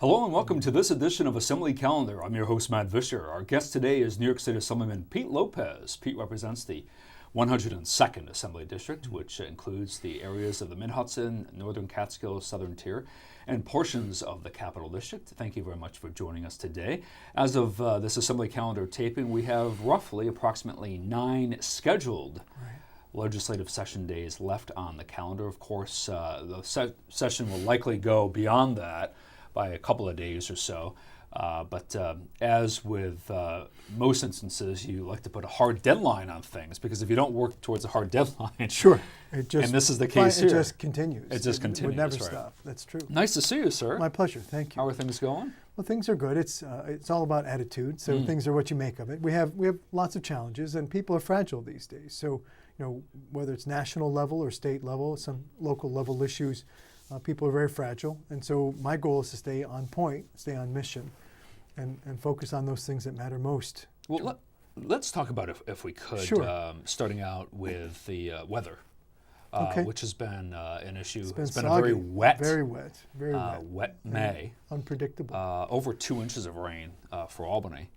Hello and welcome to this edition of Assembly Calendar. I'm your host, Matt Visscher. Our guest today is New York State Assemblyman Pete Lopez. Pete represents the 102nd Assembly District, which includes the areas of the Mid-Hudson, Northern Catskills, Southern Tier, and portions of the Capital District. Thank you very much for joining us today. As of this Assembly Calendar taping, we have approximately 9 scheduled legislative session days left on the calendar. Of course, the session will likely go beyond that by a couple of days or so. But as with most instances, you like to put a hard deadline on things, because if you don't work towards a hard deadline, sure, it just, and this is the case here, it just continues. It just continues. It would never right. stop. That's true. Nice to see you, sir. My pleasure. Thank you. How are things going? Well, things are good. It's all about attitude. So things are what you make of it. We have lots of challenges, and people are fragile these days. So whether it's national level or state level, some local level issues, people are very fragile. And so my goal is to stay on point, stay on mission, and focus on those things that matter most. Well, let's talk about it if we could, sure. Starting out with the weather, which has been an issue. It's been a very wet, wet May. Unpredictable. Over 2 inches of rain for Albany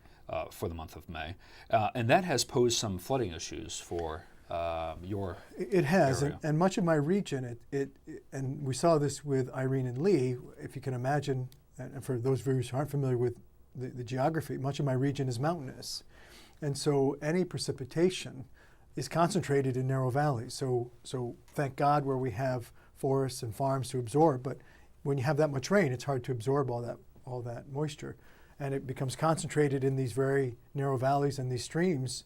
for the month of May. And that has posed some flooding issues for your It has, area. and much of my region, and we saw this with Irene and Lee, if you can imagine, and for those viewers who aren't familiar with the geography, much of my region is mountainous. And so any precipitation is concentrated in narrow valleys. So thank God where we have forests and farms to absorb, but when you have that much rain, it's hard to absorb all that moisture. And it becomes concentrated in these very narrow valleys, and these streams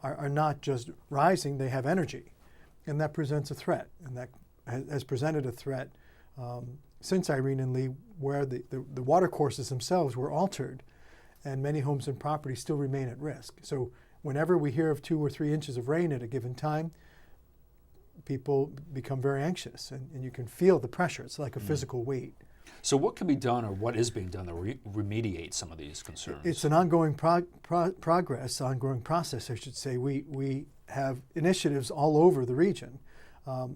are not just rising, they have energy. And that presents a threat, and that has presented a threat since Irene and Lee, where the water courses themselves were altered, and many homes and properties still remain at risk. So whenever we hear of 2 or 3 inches of rain at a given time, people become very anxious, and you can feel the pressure. It's like a physical weight. So what can be done, or what is being done to remediate some of these concerns? It's an ongoing ongoing process, I should say. We have initiatives all over the region.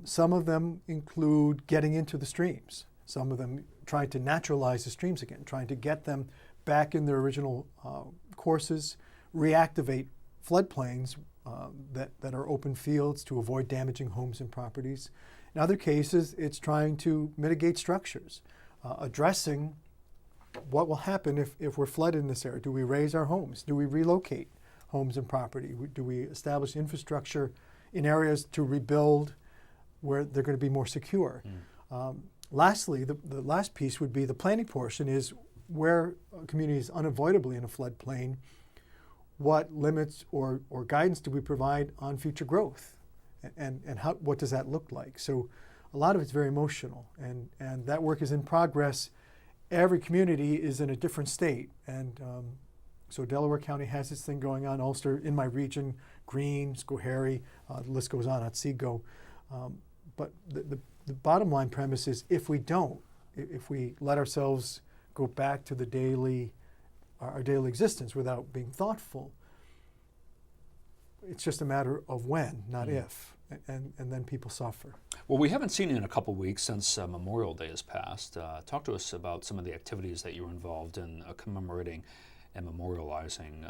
Some of them include getting into the streams. Some of them trying to naturalize the streams again, trying to get them back in their original courses, reactivate floodplains that are open fields to avoid damaging homes and properties. In other cases, it's trying to mitigate structures. Addressing what will happen if we're flooded in this area. Do we raise our homes? Do we relocate homes and property? Do we establish infrastructure in areas to rebuild where they're going to be more secure? Lastly, the last piece would be the planning portion, is where a community is unavoidably in a floodplain, what limits or guidance do we provide on future growth? And what does that look like? So a lot of it's very emotional, and that work is in progress. Every community is in a different state, and so Delaware County has this thing going on. Ulster, in my region, Greene, Schoharie, the list goes on, Otsego. But the bottom line premise is, if we let ourselves go back to our daily existence without being thoughtful, it's just a matter of when, not if. And then people suffer. Well, we haven't seen you in a couple weeks since Memorial Day has passed. Talk to us about some of the activities that you were involved in commemorating and memorializing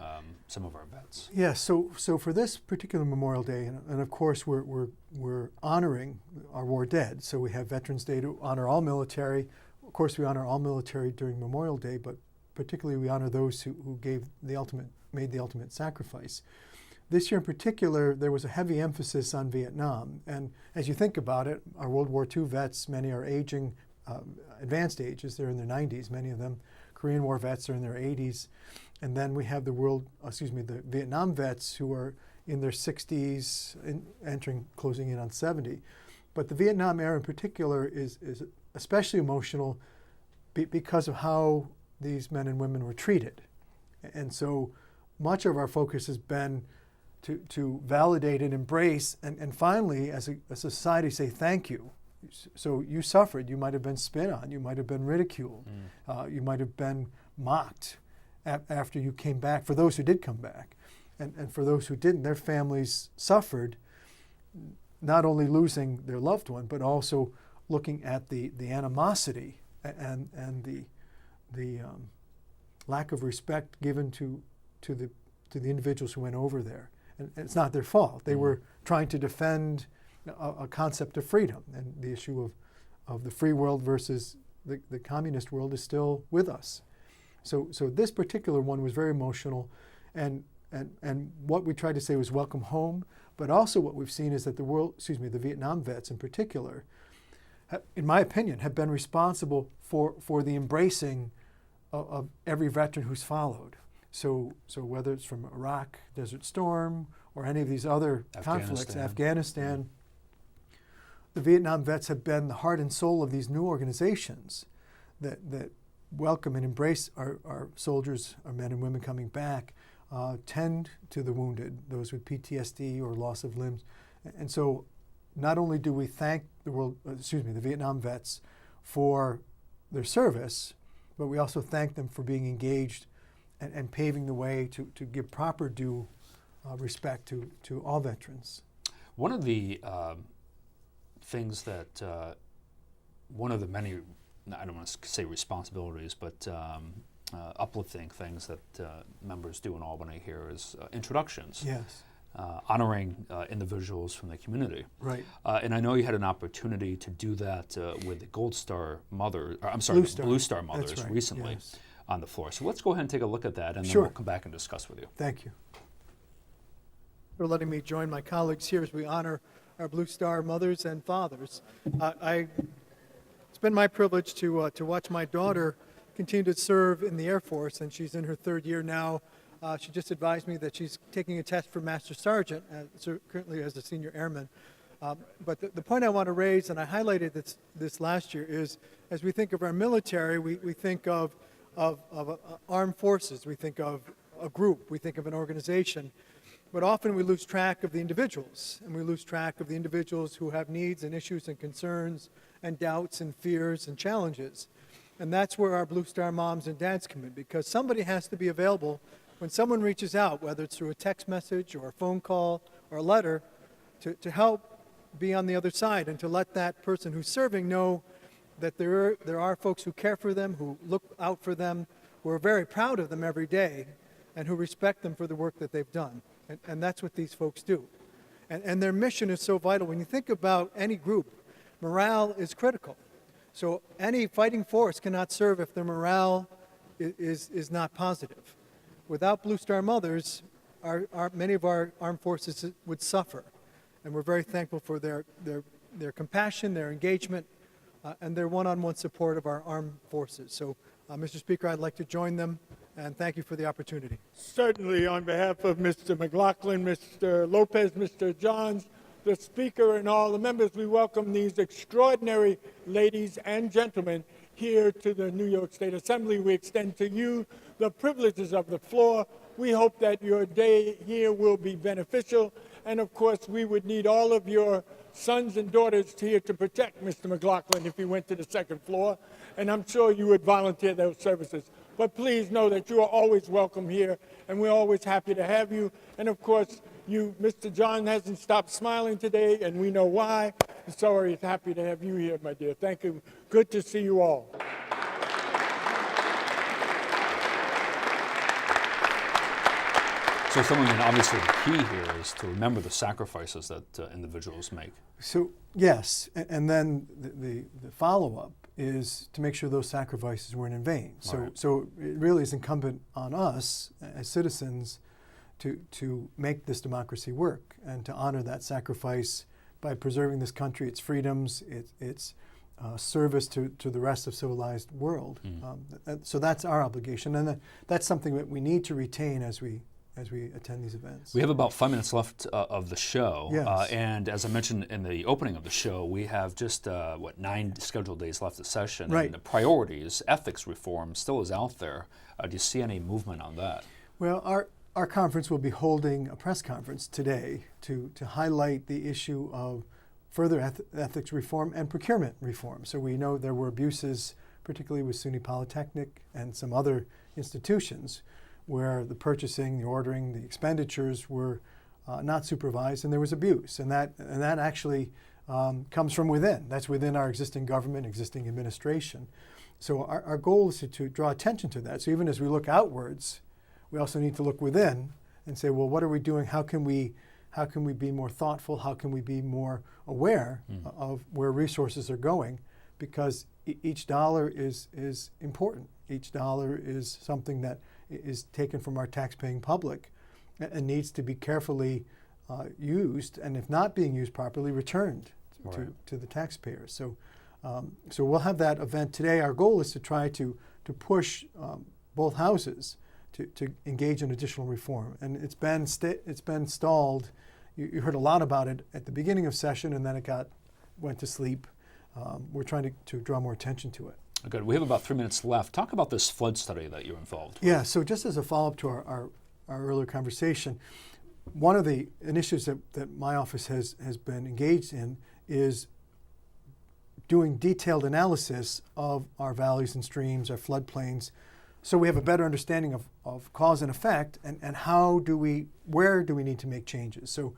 some of our vets. Yeah, so for this particular Memorial Day, and of course we're honoring our war dead. So we have Veterans Day to honor all military. Of course, we honor all military during Memorial Day, but particularly we honor those who made the ultimate sacrifice. This year in particular, there was a heavy emphasis on Vietnam. And as you think about it, our World War II vets, many are aging, advanced ages, they're in their 90s, many of them. Korean War vets are in their 80s. And then we have the Vietnam vets who are in their 60s, closing in on 70. But the Vietnam era in particular is especially emotional because of how these men and women were treated. And so much of our focus has been to validate and embrace, and finally, as a society, say thank you. So you suffered. You might have been spit on. You might have been ridiculed. You might have been mocked after you came back, for those who did come back. And for those who didn't, their families suffered, not only losing their loved one, but also looking at the animosity and lack of respect given to the individuals who went over there. And it's not their fault. They were trying to defend a concept of freedom, and the issue of the free world versus the communist world is still with us. So this particular one was very emotional, and what we tried to say was welcome home, but also what we've seen is that the Vietnam vets in particular, in my opinion, have been responsible for the embracing of every veteran who's followed. So whether it's from Iraq, Desert Storm, or any of these other conflicts, Afghanistan, the Vietnam vets have been the heart and soul of these new organizations that welcome and embrace our soldiers, our men and women coming back, tend to the wounded, those with PTSD or loss of limbs. And so not only do we thank the Vietnam vets for their service, but we also thank them for being engaged and paving the way to give proper due respect to all veterans. One of the things that, one of the many, I don't want to say responsibilities, but uplifting things that members do in Albany here is introductions. Yes. Honoring individuals from the community. Right. And I know you had an opportunity to do that with the Blue Star Mothers right. recently. Yes. On the floor. So let's go ahead and take a look at that, and then Sure. we'll come back and discuss with you. Thank you. For letting me join my colleagues here as we honor our Blue Star mothers and fathers. It's been my privilege to watch my daughter continue to serve in the Air Force, and she's in her third year now. She just advised me that she's taking a test for Master Sergeant, currently as a senior airman. But the point I want to raise, and I highlighted this last year, is as we think of our military, we think of armed forces, we think of a group, we think of an organization, but often we lose track of the individuals, and we lose track of the individuals who have needs and issues and concerns and doubts and fears and challenges. And that's where our Blue Star moms and dads come in, because somebody has to be available when someone reaches out, whether it's through a text message or a phone call or a letter, to help be on the other side and to let that person who's serving know that there are folks who care for them, who look out for them, who are very proud of them every day, and who respect them for the work that they've done. And that's what these folks do. And their mission is so vital. When you think about any group, morale is critical. So any fighting force cannot serve if their morale is not positive. Without Blue Star mothers, many of our armed forces would suffer. And we're very thankful for their compassion, their engagement, and their one-on-one support of our armed forces. So, Mr. Speaker, I'd like to join them, and thank you for the opportunity. Certainly, on behalf of Mr. McLaughlin, Mr. Lopez, Mr. Johns, the Speaker, and all the members, we welcome these extraordinary ladies and gentlemen here to the New York State Assembly. We extend to you the privileges of the floor. We hope that your day here will be beneficial, and of course, we would need all of your sons and daughters here to protect Mr. McLaughlin if he went to the second floor, and I'm sure you would volunteer those services. But please know that you are always welcome here, and we're always happy to have you. And of course, Mr. John hasn't stopped smiling today, and we know why. So we're happy to have you here, my dear. Thank you. Good to see you all. So, Assemblyman, obviously the key here is to remember the sacrifices that individuals make. So yes, and then the follow-up is to make sure those sacrifices weren't in vain. So it really is incumbent on us as citizens to make this democracy work and to honor that sacrifice by preserving this country, its freedoms, its service to the rest of civilized world. So that's our obligation, and that's something that we need to retain as we attend these events. We have about 5 minutes left of the show, Yes. and as I mentioned in the opening of the show, we have just 9 scheduled days left of session. Right. And the priorities, ethics reform still is out there. Do you see any movement on that? Well, our conference will be holding a press conference today to highlight the issue of further ethics reform and procurement reform. So we know there were abuses, particularly with SUNY Polytechnic and some other institutions, where the purchasing, the ordering, the expenditures were not supervised, and there was abuse. And that actually comes from within. That's within our existing government, existing administration. So our goal is to draw attention to that. So even as we look outwards, we also need to look within and say, well, what are we doing? How can we be more thoughtful? How can we be more aware of where resources are going? Because each dollar is important. Each dollar is something that is taken from our taxpaying public and needs to be carefully used, and if not being used properly, returned to the taxpayers. So we'll have that event today. Our goal is to try to push both houses to engage in additional reform, and it's been stalled. You heard a lot about it at the beginning of session, and then it went to sleep. We're trying to draw more attention to it. Good. We have about 3 minutes left. Talk about this flood study that you're involved with. Yeah, so just as a follow-up to our earlier conversation, one of the initiatives that my office has been engaged in is doing detailed analysis of our valleys and streams, our floodplains, so we have a better understanding of cause and effect, and where do we need to make changes. So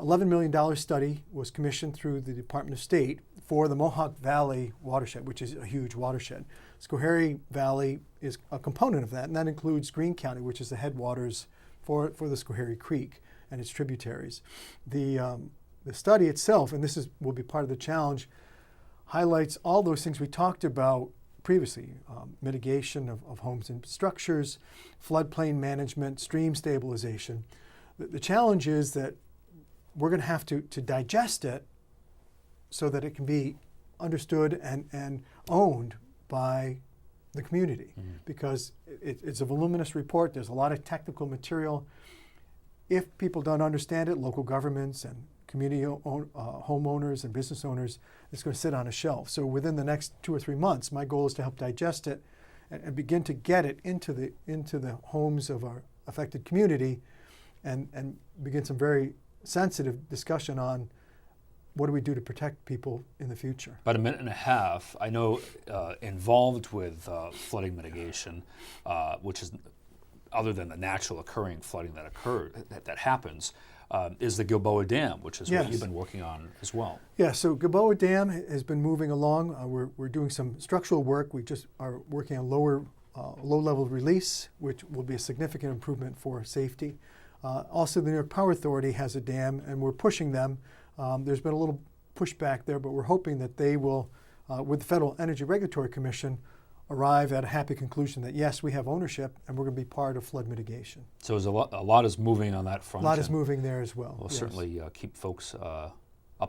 $11 million study was commissioned through the Department of State for the Mohawk Valley watershed, which is a huge watershed. Schoharie Valley is a component of that, and that includes Greene County, which is the headwaters for the Schoharie Creek and its tributaries. The study itself, and will be part of the challenge, highlights all those things we talked about previously: mitigation of homes and structures, floodplain management, stream stabilization. The challenge is that we're going to have to digest it so that it can be understood and owned by the community, because it's a voluminous report. There's a lot of technical material. If people don't understand it, local governments and community homeowners and business owners, it's going to sit on a shelf. So within the next 2 or 3 months, my goal is to help digest it and begin to get it into the homes of our affected community, and begin some very sensitive discussion on what do we do to protect people in the future. About a minute and a half. I know involved with flooding mitigation, which is other than the natural occurring flooding that happens, is the Gilboa Dam, which is what you've been working on as well. Yeah, so Gilboa Dam has been moving along. We're doing some structural work. We just are working on low-level release, which will be a significant improvement for safety. Also, the New York Power Authority has a dam, and we're pushing them. There's been a little pushback there, but we're hoping that they will, with the Federal Energy Regulatory Commission, arrive at a happy conclusion that yes, we have ownership and we're going to be part of flood mitigation. So there's a lot is moving on that front. A lot is moving there as well. We'll yes. certainly keep folks updated on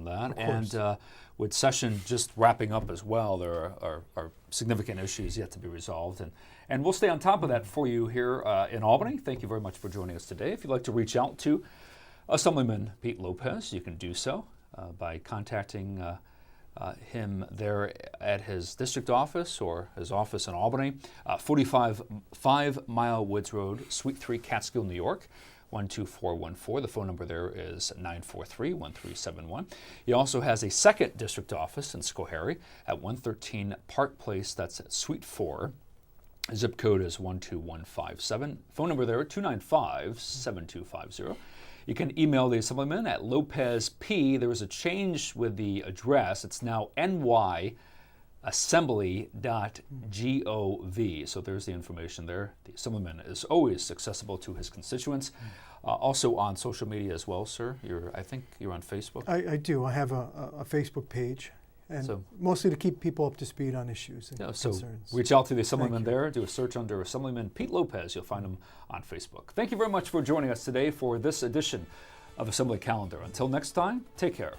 that. Of course. And with session just wrapping up as well, there are significant issues yet to be resolved. And we'll stay on top of that for you here in Albany. Thank you very much for joining us today. If you'd like to reach out to Assemblyman Pete Lopez, you can do so by contacting him there at his district office or his office in Albany, 45 Mile Woods Road, Suite 3, Catskill, New York, 12414. The phone number there is 943-1371. He also has a second district office in Schoharie at 113 Park Place. That's at Suite 4. Zip code is 12157. Phone number there, 295-7250. You can email the Assemblyman at LopezP. There was a change with the address. It's now nyassembly.gov. So there's the information there. The Assemblyman is always accessible to his constituents. Also on social media as well, sir. I think you're on Facebook. I do. I have a Facebook page, and mostly to keep people up to speed on issues and concerns. So reach out to the Assemblyman there. Do a search under Assemblyman Pete Lopez. You'll find him on Facebook. Thank you very much for joining us today for this edition of Assembly Calendar. Until next time, take care.